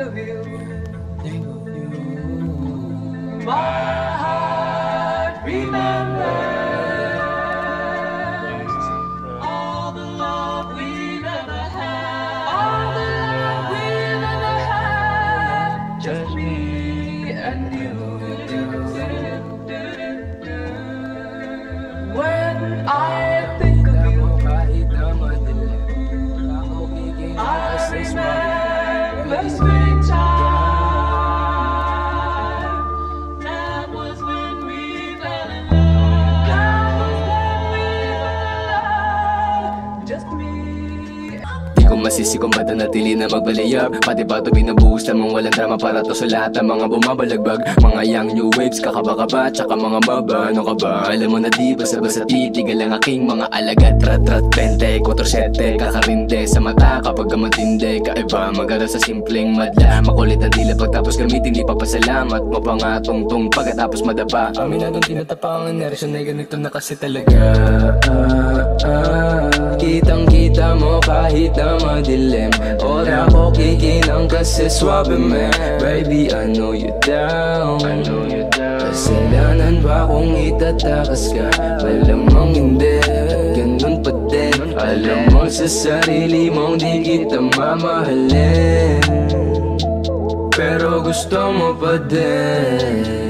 of you, my heart remembers all the love we've ever had, all the love we've ever had, just me and you. When I think of you, I remember springtime. That was when we fell in love. That was when we fell in love. Just me. Di ko masisi kung ba't natili na magbalayag. Pati pa ito binubuhos lamang walang drama para to sa lahat ng mga bumabalagbag. Mga young new waves, kakaba-kaba, tsaka mga baba. Ano ka ba? Alam mo na di basta-basta titigal ang aking mga alagad. Trat-trat, 24/7, kakarinde sa mata kapag matindi. Kaiba, mag-aral sa simpleng madla. Makulit ang dila pagtapos gamitin, di papasalamat mo pa nga tungtong pagkatapos madapa. Aminadong tinatapa ang inerasyon na ganito na kasi talaga. Kitang-kita mo kahit na madilim. Ora ko kikinang kasi swabe man. Baby, I know you down. Kasalanan ba kung itatakas ka? Malamang hindi, ganun pa din. Alam mo sa sarili mong di kita mamahalin, pero gusto mo pa din.